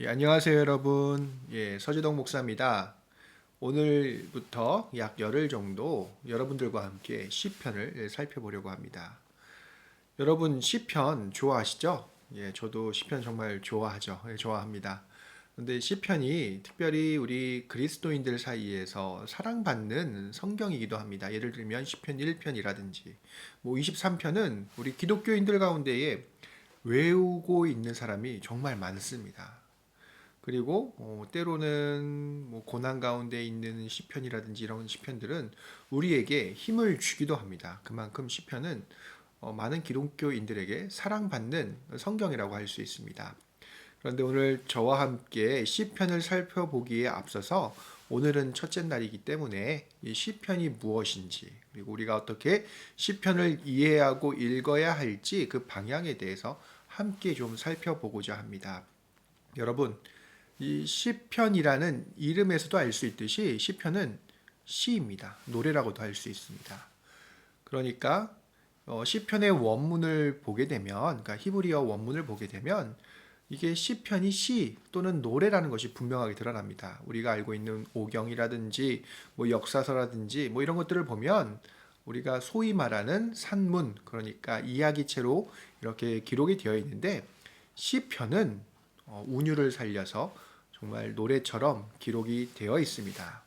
안녕하세요, 여러분. 서지동 목사입니다. 오늘부터 약 열흘 정도 여러분들과 함께 시편을 살펴보려고 합니다. 여러분 시편 좋아하시죠? 저도 시편 정말 좋아하죠. 좋아합니다. 근데 시편이 특별히 우리 그리스도인들 사이에서 사랑받는 성경이기도 합니다. 예를 들면 시편 1편이라든지 뭐 23편은 우리 기독교인들 가운데에 외우고 있는 사람이 정말 많습니다. 그리고 때로는 뭐 고난 가운데 있는 시편이라든지 이런 시편들은 우리에게 힘을 주기도 합니다. 그만큼 시편은 많은 기독교인들에게 사랑받는 성경이라고 할 수 있습니다. 그런데 오늘 저와 함께 시편을 살펴보기에 앞서서 오늘은 첫째 날이기 때문에 이 시편이 무엇인지, 그리고 우리가 어떻게 시편을 이해하고 읽어야 할지 그 방향에 대해서 함께 좀 살펴보고자 합니다. 여러분, 이 시편이라는 이름에서도 알 수 있듯이 시편은 시입니다. 노래라고도 할 수 있습니다. 그러니까 시편의 원문을 보게 되면, 그러니까 히브리어 원문을 보게 되면 이게 시편이 시 또는 노래라는 것이 분명하게 드러납니다. 우리가 알고 있는 오경이라든지 뭐 역사서라든지 뭐 이런 것들을 보면 우리가 소위 말하는 산문, 그러니까 이야기체로 이렇게 기록이 되어 있는데 시편은 운율을 살려서 정말 노래처럼 기록이 되어 있습니다.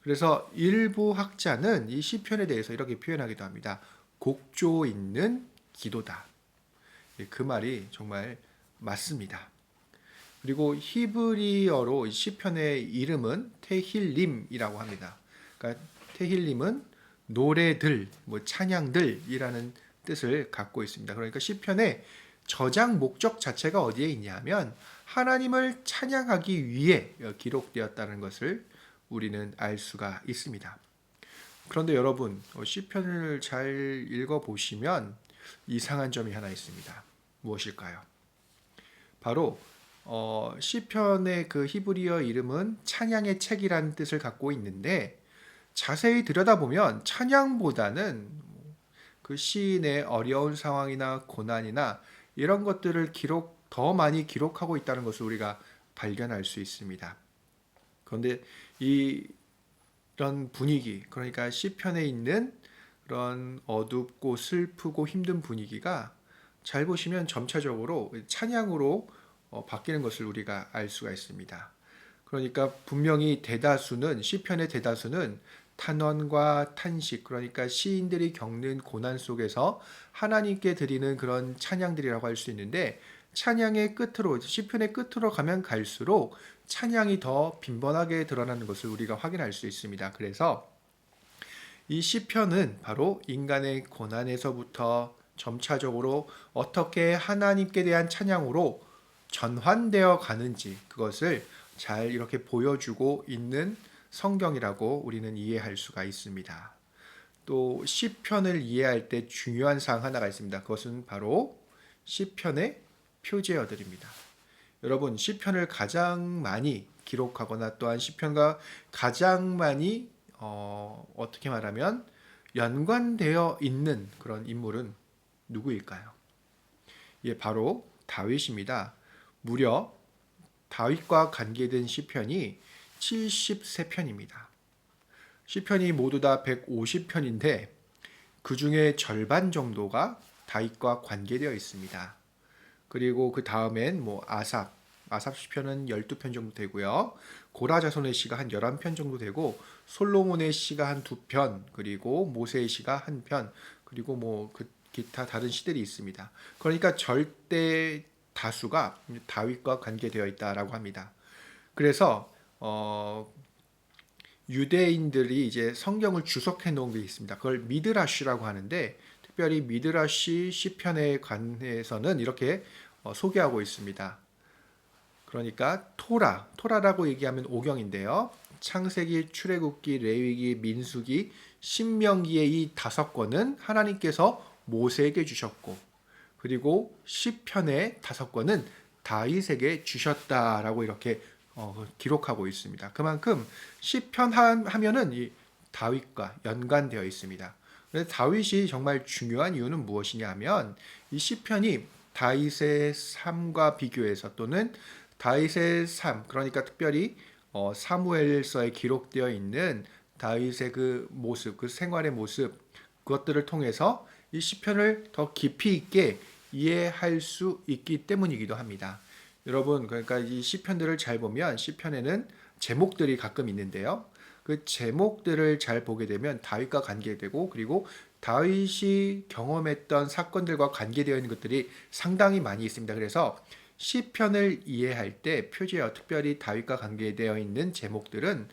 그래서 일부 학자는 이 시편에 대해서 이렇게 표현하기도 합니다. 곡조 있는 기도다. 그 말이 정말 맞습니다. 그리고 히브리어로 이 시편의 이름은 테힐림이라고 합니다. 그러니까 테힐림은 노래들, 뭐 찬양들이라는 뜻을 갖고 있습니다. 그러니까 시편의 저장 목적 자체가 어디에 있냐면 하나님을 찬양하기 위해 기록되었다는 것을 우리는 알 수가 있습니다. 그런데 여러분, 시편을 잘 읽어보시면 이상한 점이 하나 있습니다. 무엇일까요? 바로 시편의 그 히브리어 이름은 찬양의 책이라는 뜻을 갖고 있는데 자세히 들여다보면 찬양보다는 그 시인의 어려운 상황이나 고난이나 이런 것들을 더 많이 기록하고 있다는 것을 우리가 발견할 수 있습니다. 그런데 이런 분위기, 그러니까 시편에 있는 그런 어둡고 슬프고 힘든 분위기가 잘 보시면 점차적으로 찬양으로 바뀌는 것을 우리가 알 수가 있습니다. 그러니까 분명히 시편의 대다수는 탄원과 탄식, 그러니까 시인들이 겪는 고난 속에서 하나님께 드리는 그런 찬양들이라고 할 수 있는데 찬양의 끝으로, 시편의 끝으로 가면 갈수록 찬양이 더 빈번하게 드러나는 것을 우리가 확인할 수 있습니다. 그래서 이 시편은 바로 인간의 고난에서부터 점차적으로 어떻게 하나님께 대한 찬양으로 전환되어 가는지 그것을 잘 이렇게 보여주고 있는 성경이라고 우리는 이해할 수가 있습니다. 또 시편을 이해할 때 중요한 사항 하나가 있습니다. 그것은 바로 시편의 표제어들입니다. 여러분, 시편을 가장 많이 기록하거나 또한 시편과 가장 많이 어떻게 말하면 연관되어 있는 그런 인물은 누구일까요? 바로 다윗입니다. 무려 다윗과 관계된 시편이 73편입니다. 시편이 모두 다 150편인데 그 중에 절반 정도가 다윗과 관계되어 있습니다. 그리고 그 다음엔 아삽 시편은 12편 정도 되고요. 고라 자손의 시가 한 11편 정도 되고 솔로몬의 시가 한 2편, 그리고 모세의 시가 1편, 그리고 기타 다른 시들이 있습니다. 그러니까 절대 다수가 다윗과 관계되어 있다라고 합니다. 그래서 유대인들이 이제 성경을 주석해 놓은 게 있습니다. 그걸 미드라시라고 하는데 특별히 미드라시 시편에 관해서는 이렇게 소개하고 있습니다. 그러니까 토라라고 얘기하면 오경인데요. 창세기, 출애굽기, 레위기, 민수기, 신명기의 이 5권은 하나님께서 모세에게 주셨고 그리고 시편의 5권은 다윗에게 주셨다라고 이렇게 기록하고 있습니다. 그만큼 시편 하면은 이 다윗과 연관되어 있습니다. 그래서 다윗이 정말 중요한 이유는 무엇이냐 하면 이 시편이 다윗의 삶과 비교해서 또는 다윗의 삶, 그러니까 특별히 사무엘서에 기록되어 있는 다윗의 그 모습, 그 생활의 모습, 그것들을 통해서 이 시편을 더 깊이 있게 이해할 수 있기 때문이기도 합니다. 여러분, 그러니까 이 시편들을 잘 보면 시편에는 제목들이 가끔 있는데요. 그 제목들을 잘 보게 되면 다윗과 관계되고, 그리고 다윗이 경험했던 사건들과 관계되어 있는 것들이 상당히 많이 있습니다. 그래서 시편을 이해할 때 표제어, 특별히 다윗과 관계되어 있는 제목들은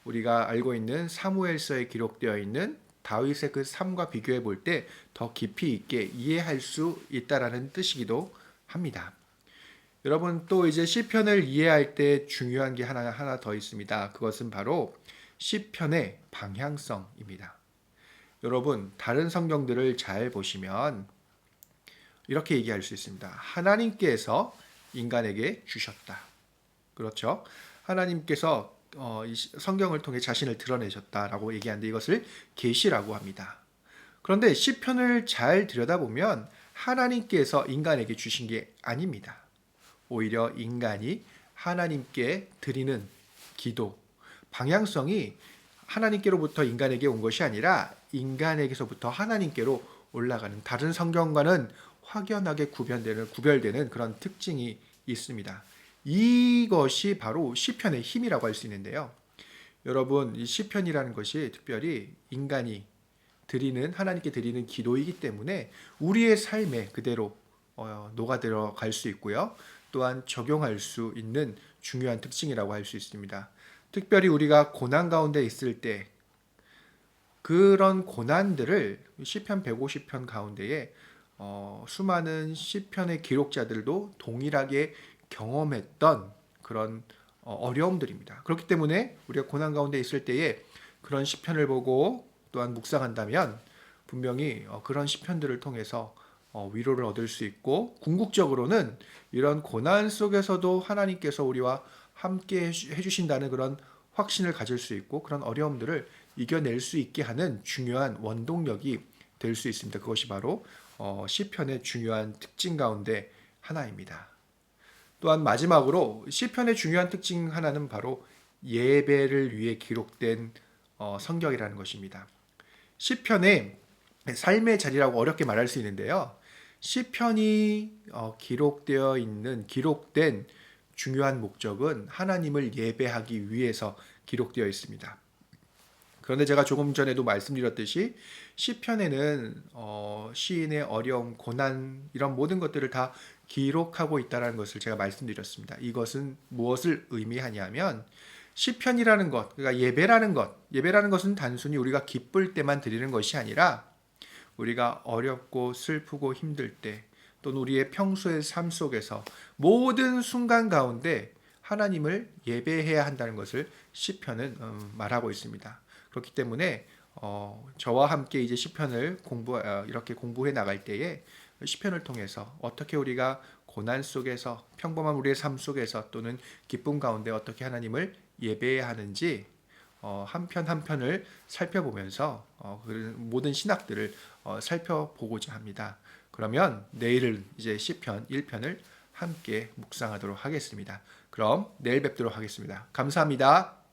우리가 알고 있는 사무엘서에 기록되어 있는 다윗의 그 삶과 비교해 볼 때 더 깊이 있게 이해할 수 있다라는 뜻이기도 합니다. 여러분, 또 이제 시편을 이해할 때 중요한 게 하나 더 있습니다. 그것은 바로 시편의 방향성입니다. 여러분, 다른 성경들을 잘 보시면 이렇게 얘기할 수 있습니다. 하나님께서 인간에게 주셨다. 그렇죠? 하나님께서 이 성경을 통해 자신을 드러내셨다라고 얘기하는데 이것을 계시라고 합니다. 그런데 시편을 잘 들여다보면 하나님께서 인간에게 주신 게 아닙니다. 오히려 인간이 하나님께 드리는 기도, 방향성이 하나님께로부터 인간에게 온 것이 아니라 인간에게서부터 하나님께로 올라가는, 다른 성경과는 확연하게 구별되는 그런 특징이 있습니다. 이것이 바로 시편의 힘이라고 할 수 있는데요. 여러분, 이 시편이라는 것이 특별히 인간이 하나님께 드리는 기도이기 때문에 우리의 삶에 그대로 녹아들어갈 수 있고요. 또한 적용할 수 있는 중요한 특징이라고 할 수 있습니다. 특별히 우리가 고난 가운데 있을 때 그런 고난들을 시편 150편 가운데에 수많은 시편의 기록자들도 동일하게 경험했던 그런 어려움들입니다. 그렇기 때문에 우리가 고난 가운데 있을 때에 그런 시편을 보고 또한 묵상한다면 분명히 그런 시편들을 통해서 위로를 얻을 수 있고, 궁극적으로는 이런 고난 속에서도 하나님께서 우리와 함께 해주신다는 그런 확신을 가질 수 있고, 그런 어려움들을 이겨낼 수 있게 하는 중요한 원동력이 될 수 있습니다. 그것이 바로 시편의 중요한 특징 가운데 하나입니다. 또한 마지막으로 시편의 중요한 특징 하나는 바로 예배를 위해 기록된 성경이라는 것입니다. 시편의 삶의 자리라고 어렵게 말할 수 있는데요. 시편이 기록된 중요한 목적은 하나님을 예배하기 위해서 기록되어 있습니다. 그런데 제가 조금 전에도 말씀드렸듯이 시편에는 시인의 어려움, 고난 이런 모든 것들을 다 기록하고 있다는 것을 제가 말씀드렸습니다. 이것은 무엇을 의미하냐면 시편이라는 것, 그러니까 예배라는 것은 단순히 우리가 기쁠 때만 드리는 것이 아니라 우리가 어렵고 슬프고 힘들 때 또는 우리의 평소의 삶 속에서 모든 순간 가운데 하나님을 예배해야 한다는 것을 시편은 말하고 있습니다. 그렇기 때문에 저와 함께 이제 시편을 이렇게 공부해 나갈 때에 시편을 통해서 어떻게 우리가 고난 속에서, 평범한 우리의 삶 속에서 또는 기쁨 가운데 어떻게 하나님을 예배해야 하는지 한 편 한 편을 살펴보면서 그 모든 신학들을 살펴보고자 합니다. 그러면 내일은 이제 시편 1편을 함께 묵상하도록 하겠습니다. 그럼 내일 뵙도록 하겠습니다. 감사합니다.